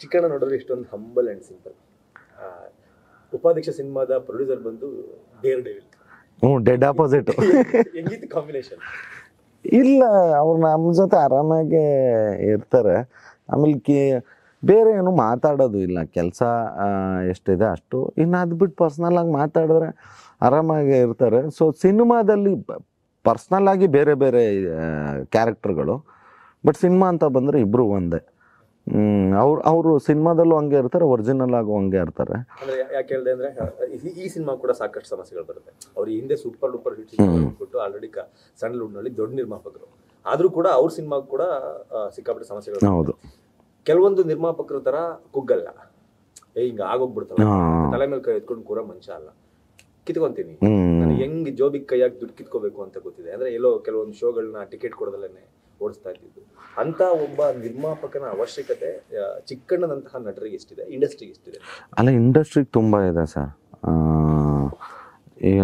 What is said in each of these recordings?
ಚಿಕ್ಕಣ್ಣ ನೋಡಿದ್ರೆ ಇಷ್ಟೊಂದು humble and simple. ಉಪಾಧ್ಯಕ್ಷ ಸಿನಿಮಾದ ಪ್ರೊಡ್ಯೂಸರ್ ಬಂದು ಡೇರ್ ಡೆವಿಲ್. Dead opposite. ಹೆಂಗಿತ್ತು ಕಾಂಬಿನೇಷನ್? ಇಲ್ಲ, ಅವ್ರು ನಮ್ಮ ಜೊತೆ ಆರಾಮಾಗೆ ಇರ್ತಾರೆ. ಆಮೇಲೆ ಬೇರೆ ಏನು ಮಾತಾಡೋದು ಇಲ್ಲ, ಕೆಲಸ ಎಷ್ಟಿದೆ ಅಷ್ಟು. ಇನ್ನು ಅದು ಬಿಟ್ಟು ಪರ್ಸ್ನಲ್ಲಾಗಿ ಮಾತಾಡಿದ್ರೆ ಆರಾಮಾಗಿ ಇರ್ತಾರೆ. ಸೊ ಸಿನಿಮಾದಲ್ಲಿ ಪರ್ಸ್ನಲ್ಲಾಗಿ ಬೇರೆ ಬೇರೆ ಕ್ಯಾರೆಕ್ಟರ್ಗಳು, ಬಟ್ ಸಿನಿಮಾ ಅಂತ ಬಂದರೆ ಇಬ್ಬರು ಒಂದೇ. ಅವರು ಸಿನಿಮಾದಲ್ಲೂ ಹಂಗೆ ಇರ್ತಾರೆ, ಒರಿಜಿನಲ್ ಆಗು ಹಂಗೆ ಇರ್ತಾರೆ. ಅಂದ್ರೆ ಯಾಕೆ ಹೇಳಿದೆ ಅಂದ್ರೆ ಈ ಸಿನಿಮಾ ಕೂಡ ಸಾಕಷ್ಟು ಸಮಸ್ಯೆಗಳು ಬರುತ್ತೆ. ಅವ್ರು ಹಿಂದೆ super duper hit cinema already ಸ್ಯಾಂಡಲ್ವುಡ್ನಲ್ಲಿ ದೊಡ್ಡ ನಿರ್ಮಾಪಕರು ಆದ್ರೂ ಕೂಡ ಅವ್ರ ಸಿನಿಮಾ ಕೂಡ ಸಿಕ್ಕಾಪಟ್ಟೆ ಸಮಸ್ಯೆಗಳು. ಹೌದು, ಕೆಲವೊಂದು ನಿರ್ಮಾಪಕರ ತರ ಕುಗ್ಗಲ್ಲ, ಹಿಂಗ ಆಗೋಗ್ಬಿಡ್ತಾವ, ತಲೆ ಮೇಲೆ ಕೈ ಎತ್ಕೊಂಡು ಕೂರ ಮನುಷ್ಯ ಅಲ್ಲ, ಕಿತ್ಕೊಂತೀನಿ ಹೆಂಗ್ ಜೋಬಿಗೆ ಕೈಯಾಗಿ ದುಡ್ಡು ಕಿತ್ಕೋಬೇಕು ಅಂತ ಗೊತ್ತಿದೆ. ಅಂದ್ರೆ ಎಲ್ಲೋ ಕೆಲವೊಂದು ಶೋಗಳನ್ನ ಟಿಕೆಟ್ ಕೊಡದಲ್ಲೇ ಓಡಿಸ್ತಾ ಇದ್ದಿದ್ದು. ಅಂತ ಒಬ್ಬ ನಿರ್ಮಾಪಕನ ಅವಶ್ಯಕತೆ ಚಿಕ್ಕಣ್ಣನಂತಹ ನಟರಿಗೆ ಎಷ್ಟಿದೆ, ಇಂಡಸ್ಟ್ರಿಗೆ ಎಷ್ಟಿದೆ? ಅಲ್ಲ, ಇಂಡಸ್ಟ್ರಿಗೆ ತುಂಬ ಇದೆ ಸರ್. ಈಗ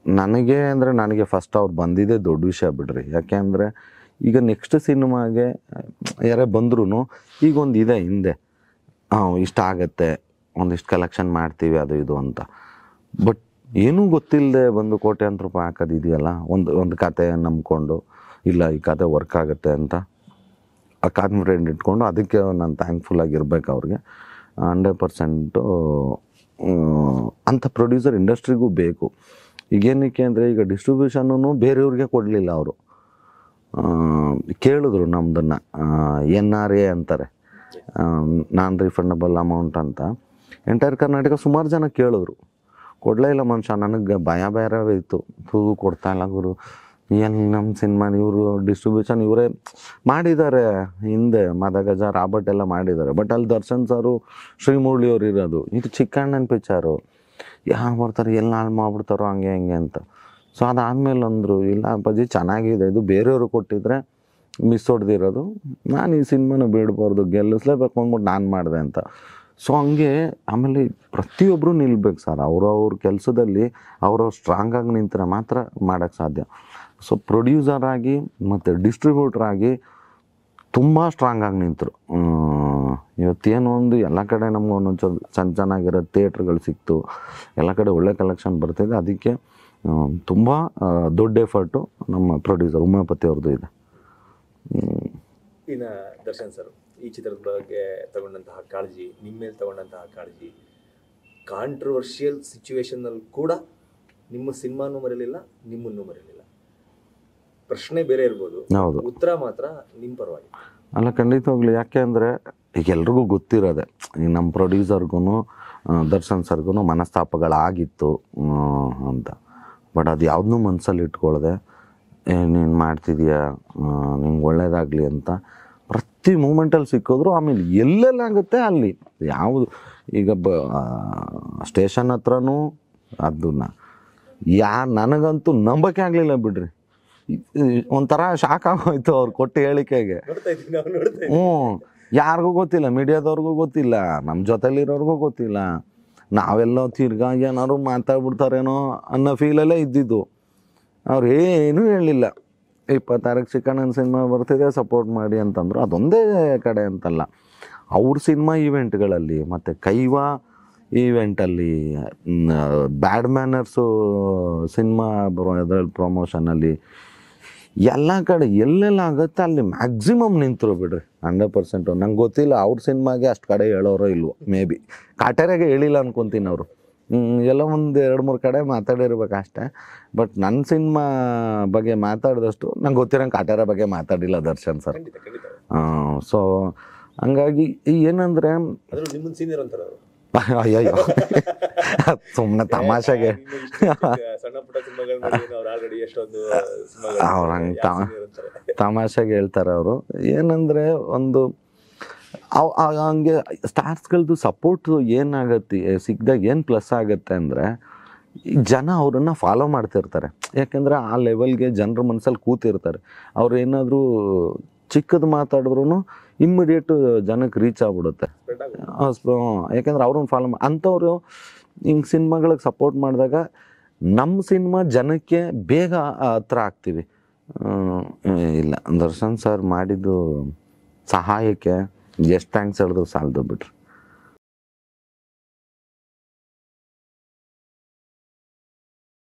ನನಗೆ ಅಂದರೆ ನನಗೆ ಫಸ್ಟ್ ಅವ್ರು ಬಂದಿದ್ದೇ ದೊಡ್ಡ ವಿಷಯ ಬಿಡ್ರಿ. ಯಾಕೆ ಅಂದರೆ ಈಗ ನೆಕ್ಸ್ಟ್ ಸಿನಿಮಾಗೆ ಯಾರೇ ಬಂದ್ರೂ ಈಗ ಒಂದು ಇದೆ ಹಿಂದೆ, ಇಷ್ಟ ಆಗತ್ತೆ, ಒಂದಿಷ್ಟು ಕಲೆಕ್ಷನ್ ಮಾಡ್ತೀವಿ ಅದು ಇದು ಅಂತ. ಬಟ್ ಏನೂ ಗೊತ್ತಿಲ್ಲದೆ ಬಂದು ಕೋಟ್ಯಾಂತರ ರೂಪಾಯಿ ಹಾಕೋದಿದೆಯಲ್ಲ, ಒಂದು ಕತೆ ನಂಬ್ಕೊಂಡು, ಇಲ್ಲ ಈ ಕತೆ ವರ್ಕ್ ಆಗುತ್ತೆ ಅಂತ ಆ ಕಾನ್ಫಿಡೆಂಟ್ ಇಟ್ಕೊಂಡು, ಅದಕ್ಕೆ ನಾನು ಥ್ಯಾಂಕ್ಫುಲ್ ಆಗಿರ್ಬೇಕು ಅವ್ರಿಗೆ 100%. ಅಂಥ ಪ್ರೊಡ್ಯೂಸರ್ ಇಂಡಸ್ಟ್ರಿಗೂ ಬೇಕು. ಈಗೇನಕ್ಕೆ ಅಂದರೆ ಈಗ ಡಿಸ್ಟ್ರಿಬ್ಯೂಷನ್ನೂ ಬೇರೆಯವ್ರಿಗೆ ಕೊಡಲಿಲ್ಲ ಅವರು. ಕೇಳಿದ್ರು ನಮ್ಮದನ್ನು, NRA ಅಂತಾರೆ, ನಾನ್ ರಿಫಂಡಬಲ್ ಅಮೌಂಟ್ ಅಂತ. ಎಂಟೈರ್ ಕರ್ನಾಟಕ ಸುಮಾರು ಜನ ಕೇಳಿದ್ರು, ಕೊಡಲೇ ಇಲ್ಲ ಮನುಷ್ಯ. ನನಗೆ ಭಯ ಇತ್ತು, ಕೊಡ್ತಾ ಇಲ್ಲ ಗುರು, ಏನು ನಮ್ಮ ಸಿನಿಮಾ ಇವರು ಡಿಸ್ಟ್ರಿಬ್ಯೂಷನ್ ಇವರೇ ಮಾಡಿದ್ದಾರೆ, ಹಿಂದೆ ಮದಗಜ ರಾಬರ್ಟ್ ಎಲ್ಲ ಮಾಡಿದ್ದಾರೆ. ಬಟ್ ಅಲ್ಲಿ ದರ್ಶನ್ ಸಾರು ಶ್ರೀಮುರಳಿ ಅವ್ರು ಇರೋದು, ಇದು ಚಿಕ್ಕಣ್ಣನ ಪಿಕ್ಚರು, ಯಾರು ಬರ್ತಾರೆ ಎಲ್ಲಿ ಹಾಳು ಮಾಡ್ಬಿಡ್ತಾರೋ ಹಂಗೆ ಹಿಂಗೆ ಅಂತ. ಸೊ ಅದಾದಮೇಲೆ ಅಂದರು, ಇಲ್ಲ ಅಪ್ಪಾಜಿ ಚೆನ್ನಾಗಿದೆ, ಇದು ಬೇರೆಯವರು ಕೊಟ್ಟಿದ್ರೆ ಮಿಸ್ ಹೊಡೆದಿರೋದು, ನಾನು ಈ ಸಿನಿಮಾನ ಬಿಡಬಾರ್ದು, ಗೆಲ್ಲಿಸ್ಲೇಬೇಕು ಅಂದ್ಬಿಟ್ಟು ನಾನು ಮಾಡಿದೆ ಅಂತ. ಸೊ ಹಂಗೆ ಆಮೇಲೆ ಪ್ರತಿಯೊಬ್ಬರು ನಿಲ್ಬೇಕು ಸರ್, ಅವ್ರವ್ರ ಕೆಲಸದಲ್ಲಿ ಅವ್ರವ್ರು ಸ್ಟ್ರಾಂಗಾಗಿ ನಿಂತರೆ ಮಾತ್ರ ಮಾಡೋಕ್ಕೆ ಸಾಧ್ಯ. ಸೊ ಪ್ರೊಡ್ಯೂಸರಾಗಿ ಮತ್ತು ಡಿಸ್ಟ್ರಿಬ್ಯೂಟ್ರಾಗಿ ತುಂಬ ಸ್ಟ್ರಾಂಗಾಗಿ ನಿಂತರು. ಇವತ್ತೇನು ಒಂದು ಎಲ್ಲ ಕಡೆ ನಮ್ಗೆ ಒಂದೊಂದು ಚೆನ್ನಾಗಿರೋ ಥಿಯೇಟ್ರ್ಗಳು ಸಿಕ್ತು, ಎಲ್ಲ ಕಡೆ ಒಳ್ಳೆ ಕಲೆಕ್ಷನ್ ಬರ್ತಿದೆ. ಅದಕ್ಕೆ ತುಂಬ ದೊಡ್ಡ ಎಫರ್ಟು ನಮ್ಮ ಪ್ರೊಡ್ಯೂಸರ್ ಉಮಾಪತಿ ಅವ್ರದ್ದು ಇದೆ. ಇನ್ನು ದರ್ಶನ್ ಸರ್ ಈ ಚಿತ್ರದ ಬಗ್ಗೆ ತಗೊಂಡಂತಹ ಕಾಳಜಿ, ನಿಮ್ಮ ಮೇಲೆ ತಗೊಂಡಂತಹ ಕಾಳಜಿ, ಕಾಂಟ್ರವರ್ಷಿಯಲ್ ಸಿಚುವೇಶನ್ನಲ್ಲಿ ಕೂಡ ನಿಮ್ಮ ಸಿನಿಮಾನೂ ಮರೀಲಿಲ್ಲ, ನಿಮ್ಮನ್ನು ಮರೀಲಿಲ್ಲ. ಪ್ರಶ್ನೆ ಬೇರೆ ಇರ್ಬೋದು, ಹೌದು, ಉತ್ತರ ಮಾತ್ರ ನಿಮ್ಮ ಪರವಾಗಿ. ಅಲ್ಲ, ಖಂಡಿತವಾಗ್ಲು. ಯಾಕೆ ಅಂದರೆ ಈಗ ಎಲ್ರಿಗೂ ಗೊತ್ತಿರೋದೆ, ಈಗ ನಮ್ಮ ಪ್ರೊಡ್ಯೂಸರ್ಗೂ ದರ್ಶನ್ ಸರ್ಗೂ ಮನಸ್ತಾಪಗಳಾಗಿತ್ತು ಅಂತ. ಬಟ್ ಅದು ಯಾವುದನ್ನೂ ಮನಸ್ಸಲ್ಲಿ ಇಟ್ಕೊಳ್ಳದೆ, ನೀನು ಮಾಡ್ತಿದೀಯಾ, ನಿಂಗೆ ಒಳ್ಳೇದಾಗಲಿ ಅಂತ ಪ್ರತಿ ಮೂಮೆಂಟಲ್ಲಿ ಸಿಕ್ಕಿದ್ರು. ಆಮೇಲೆ ಎಲ್ಲೆಲ್ಲಾಗುತ್ತೆ ಅಲ್ಲಿ ಯಾವುದು, ಈಗ ಸ್ಟೇಷನ್ ಹತ್ರನೂ ಅದನ್ನ ನನಗಂತೂ ನಂಬಕ್ಕೆ ಆಗಲಿಲ್ಲ ಬಿಡ್ರಿ. ಒಂಥರ ಶಾಕ್ ಆಗೋಯ್ತು ಅವ್ರು ಕೊಟ್ಟ ಹೇಳಿಕೆಗೆ. ಯಾರಿಗೂ ಗೊತ್ತಿಲ್ಲ, ಮೀಡಿಯಾದವ್ರಿಗೂ ಗೊತ್ತಿಲ್ಲ, ನಮ್ಮ ಜೊತೆಲಿರೋರ್ಗೂ ಗೊತ್ತಿಲ್ಲ. ನಾವೆಲ್ಲ ತಿರ್ಗಾ ಏನಾದ್ರು ಮಾತಾಡ್ಬಿಡ್ತಾರೇನೋ ಅನ್ನೋ ಫೀಲಲ್ಲೇ ಇದ್ದಿದ್ದು. ಅವ್ರು ಏನೂ ಹೇಳಲಿಲ್ಲ. 26ಕ್ಕೆ ಚಿಕ್ಕಣ್ಣನ ಸಿನಿಮಾ ಬರ್ತಿದೆ, ಸಪೋರ್ಟ್ ಮಾಡಿ ಅಂತಂದರು. ಅದೊಂದೇ ಕಡೆ ಅಂತಲ್ಲ, ಅವ್ರ ಸಿನಿಮಾ ಈವೆಂಟ್ಗಳಲ್ಲಿ ಮತ್ತು ಕೈವಾ ಈವೆಂಟಲ್ಲಿ, ಬ್ಯಾಡ್ ಮ್ಯಾನರ್ಸು ಸಿನಿಮಾ ಇದರಲ್ಲಿ ಪ್ರಮೋಷನಲ್ಲಿ, ಎಲ್ಲ ಕಡೆ ಎಲ್ಲೆಲ್ಲ ಆಗುತ್ತೆ ಅಲ್ಲಿ ಮ್ಯಾಕ್ಸಿಮಮ್ ನಿಂತರು ಬಿಡ್ರಿ. 100%. ನಂಗೆ ಗೊತ್ತಿಲ್ಲ ಅವ್ರ ಸಿನಿಮಾಗೆ ಅಷ್ಟು ಕಡೆ ಹೇಳೋರೋ ಇಲ್ವೋ, ಮೇ ಬಿ ಕಾಟೇರಾಗೆ ಹೇಳಿಲ್ಲ ಅನ್ಕೊತೀನಿ ಅವರು. ಎಲ್ಲ ಒಂದು 2-3 ಕಡೆ ಮಾತಾಡಿರ್ಬೇಕು ಅಷ್ಟೇ. ಬಟ್ ನನ್ನ ಸಿನಿಮಾ ಬಗ್ಗೆ ಮಾತಾಡಿದಷ್ಟು ನಂಗೆ ಗೊತ್ತಿರೋಂಗೆ ಕಾಟೇರ ಬಗ್ಗೆ ಮಾತಾಡಿಲ್ಲ ದರ್ಶನ್ ಸರ್. ಸೊ ಹಂಗಾಗಿ ಏನಂದರೆ ಅಯ್ಯಯ್ಯೋ ಸುಮ್ಮನೆ ತಮಾಷೆಗೆ ಅವ್ರು ಹಂಗೆ ತಮಾಷೆಗೆ ಹೇಳ್ತಾರೆ ಅವರು. ಏನಂದರೆ ಒಂದು ಹಂಗೆ ಸ್ಟಾರ್ಸ್ಗಳದ್ದು ಸಪೋರ್ಟು ಏನಾಗತ್ತೆ ಸಿಕ್ಕಿದಾಗ ಏನು ಪ್ಲಸ್ ಆಗುತ್ತೆ ಅಂದರೆ, ಜನ ಅವರನ್ನು ಫಾಲೋ ಮಾಡ್ತಿರ್ತಾರೆ. ಯಾಕೆಂದರೆ ಆ ಲೆವೆಲ್ಗೆ ಜನರ ಮನಸ್ಸಲ್ಲಿ ಕೂತಿರ್ತಾರೆ. ಅವ್ರು ಏನಾದರೂ ಚಿಕ್ಕದು ಮಾತಾಡಿದ್ರು ಇಮ್ಮಿಡಿಯೇಟು ಜನಕ್ಕೆ ರೀಚ್ ಆಗ್ಬಿಡುತ್ತೆ. ಯಾಕೆಂದ್ರೆ ಅವ್ರನ್ನ ಫಾಲೋ ಅಂಥವ್ರು ಹಿಂಗೆ ಸಿನಿಮಾಗಳಿಗೆ ಸಪೋರ್ಟ್ ಮಾಡಿದಾಗ ನಮ್ಮ ಸಿನಿಮಾ ಜನಕ್ಕೆ ಬೇಗ ಹತ್ರ ಆಗ್ತೀವಿ. ಇಲ್ಲ, ದರ್ಶನ್ ಸರ್ ಮಾಡಿದ್ದು ಸಹಾಯಕ್ಕೆ ಎಷ್ಟು ಥ್ಯಾಂಕ್ಸ್ ಹೇಳಿದ್ರು ಸಾಲದು ಬಿಡ್ರಿ.